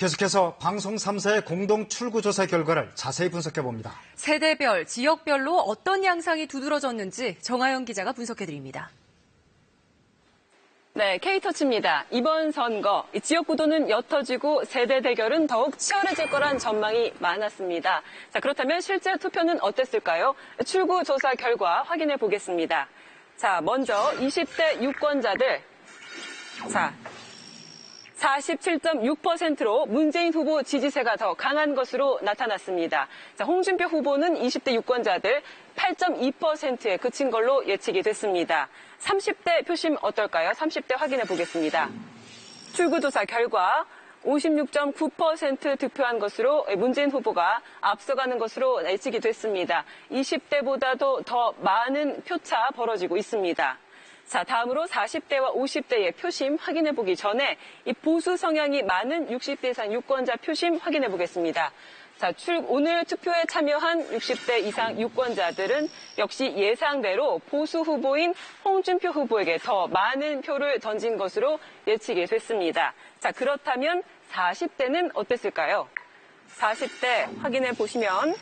계속해서 방송 3사의 공동 출구조사 결과를 자세히 분석해봅니다. 세대별, 지역별로 어떤 양상이 두드러졌는지 정하영 기자가 분석해드립니다. 네, K터치입니다. 이번 선거, 지역 구도는 옅어지고 세대 대결은 더욱 치열해질 거란 전망이 많았습니다. 자, 그렇다면 실제 투표는 어땠을까요? 출구조사 결과 확인해 보겠습니다. 자, 먼저 20대 유권자들. 자, 47.6%로 문재인 후보 지지세가 더 강한 것으로 나타났습니다. 자, 홍준표 후보는 20대 유권자들 8.2%에 그친 걸로 예측이 됐습니다. 30대 표심 어떨까요? 30대 확인해 보겠습니다. 출구조사 결과 56.9% 득표한 것으로 문재인 후보가 앞서가는 것으로 예측이 됐습니다. 20대보다도 더 많은 표차 벌어지고 있습니다. 자, 다음으로 40대와 50대의 표심 확인해 보기 전에 이 보수 성향이 많은 60대 이상 유권자 표심 확인해 보겠습니다. 자, 오늘 투표에 참여한 60대 이상 유권자들은 역시 예상대로 보수 후보인 홍준표 후보에게 더 많은 표를 던진 것으로 예측이 됐습니다. 자, 그렇다면 40대는 어땠을까요? 40대 확인해 보시면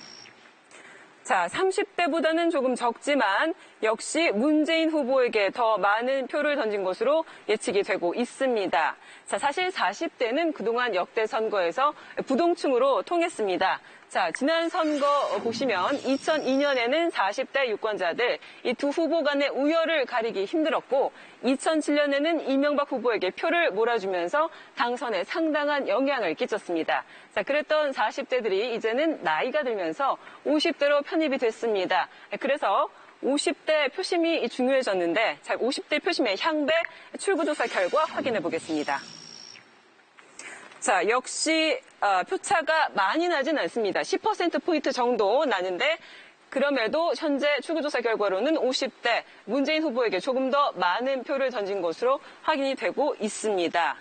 자, 30대보다는 조금 적지만 역시 문재인 후보에게 더 많은 표를 던진 것으로 예측이 되고 있습니다. 자, 사실 40대는 그동안 역대 선거에서 부동층으로 통했습니다. 자, 지난 선거 보시면 2002년에는 40대 유권자들 이 두 후보 간의 우열을 가리기 힘들었고 2007년에는 이명박 후보에게 표를 몰아주면서 당선에 상당한 영향을 끼쳤습니다. 자, 그랬던 40대들이 이제는 나이가 들면서 50대로 편입이 됐습니다. 그래서 50대 표심이 중요해졌는데 자, 50대 표심의 향배 출구조사 결과 확인해 보겠습니다. 자, 역시 표차가 많이 나진 않습니다. 10%포인트 정도 나는데 그럼에도 현재 출구조사 결과로는 50대 문재인 후보에게 조금 더 많은 표를 던진 것으로 확인이 되고 있습니다.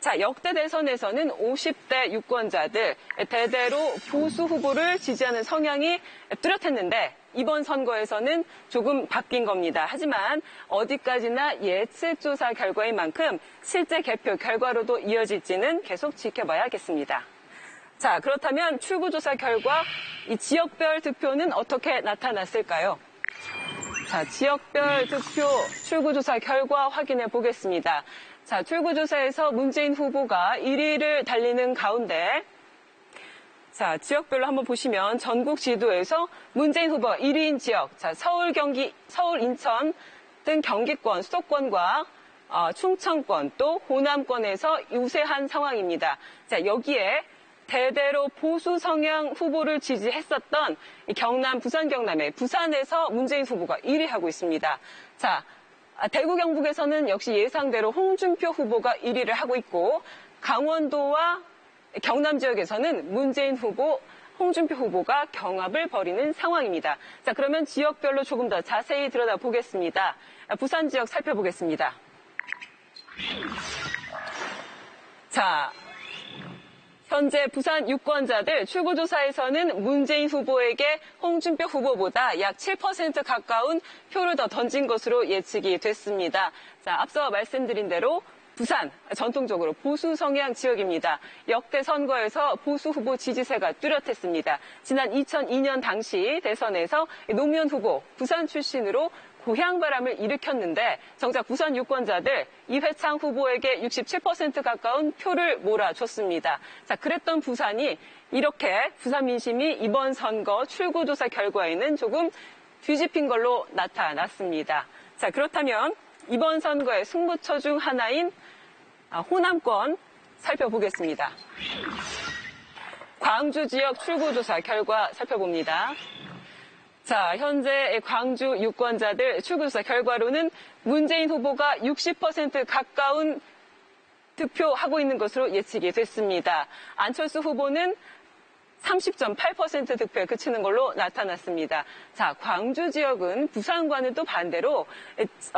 자, 역대 대선에서는 50대 유권자들 대대로 보수 후보를 지지하는 성향이 뚜렷했는데 이번 선거에서는 조금 바뀐 겁니다. 하지만 어디까지나 예측조사 결과인 만큼 실제 개표 결과로도 이어질지는 계속 지켜봐야겠습니다. 자, 그렇다면 출구조사 결과 이 지역별 득표는 어떻게 나타났을까요? 자, 지역별 득표 출구조사 결과 확인해 보겠습니다. 자, 출구조사에서 문재인 후보가 1위를 달리는 가운데 자, 지역별로 한번 보시면 전국 지도에서 문재인 후보가 1위인 지역, 자, 서울, 경기, 서울, 인천 등 경기권, 수도권과 충청권 또 호남권에서 유세한 상황입니다. 자, 여기에 대대로 보수 성향 후보를 지지했었던 경남, 부산 경남에 부산에서 문재인 후보가 1위 하고 있습니다. 자, 대구 경북에서는 역시 예상대로 홍준표 후보가 1위를 하고 있고 강원도와 경남 지역에서는 문재인 후보, 홍준표 후보가 경합을 벌이는 상황입니다. 자, 그러면 지역별로 조금 더 자세히 들여다보겠습니다. 부산 지역 살펴보겠습니다. 자, 현재 부산 유권자들 출구조사에서는 문재인 후보에게 홍준표 후보보다 약 7% 가까운 표를 더 던진 것으로 예측이 됐습니다. 자, 앞서 말씀드린 대로 부산, 전통적으로 보수 성향 지역입니다. 역대 선거에서 보수 후보 지지세가 뚜렷했습니다. 지난 2002년 당시 대선에서 노무현 후보, 부산 출신으로 고향바람을 일으켰는데 정작 부산 유권자들 이회창 후보에게 67% 가까운 표를 몰아줬습니다. 자, 그랬던 부산이 이렇게 부산 민심이 이번 선거 출구조사 결과에는 조금 뒤집힌 걸로 나타났습니다. 자, 그렇다면 이번 선거의 승부처 중 하나인 호남권 살펴보겠습니다. 광주 지역 출구조사 결과 살펴봅니다. 자, 현재 광주 유권자들 출구조사 결과로는 문재인 후보가 60% 가까운 득표하고 있는 것으로 예측이 됐습니다. 안철수 후보는 30.8% 득표에 그치는 걸로 나타났습니다. 자, 광주 지역은 부산과는 또 반대로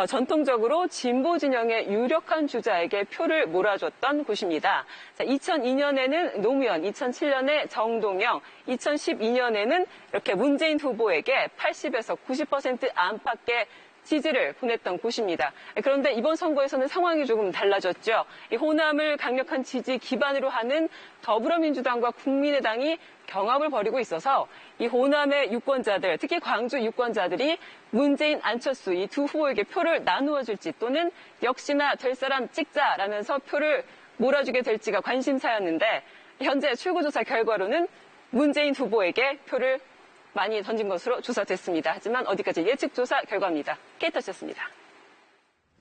전통적으로 진보 진영의 유력한 주자에게 표를 몰아줬던 곳입니다. 자, 2002년에는 노무현, 2007년에 정동영, 2012년에는 이렇게 문재인 후보에게 80에서 90% 안팎의 지지를 보냈던 곳입니다. 그런데 이번 선거에서는 상황이 조금 달라졌죠. 이 호남을 강력한 지지 기반으로 하는 더불어민주당과 국민의당이 경합을 벌이고 있어서 이 호남의 유권자들, 특히 광주 유권자들이 문재인, 안철수 이 두 후보에게 표를 나누어 줄지 또는 역시나 될 사람 찍자라면서 표를 몰아주게 될지가 관심사였는데 현재 출구조사 결과로는 문재인 후보에게 표를 많이 던진 것으로 조사됐습니다. 하지만 어디까지 예측조사 결과입니다. 깨터셨습니다.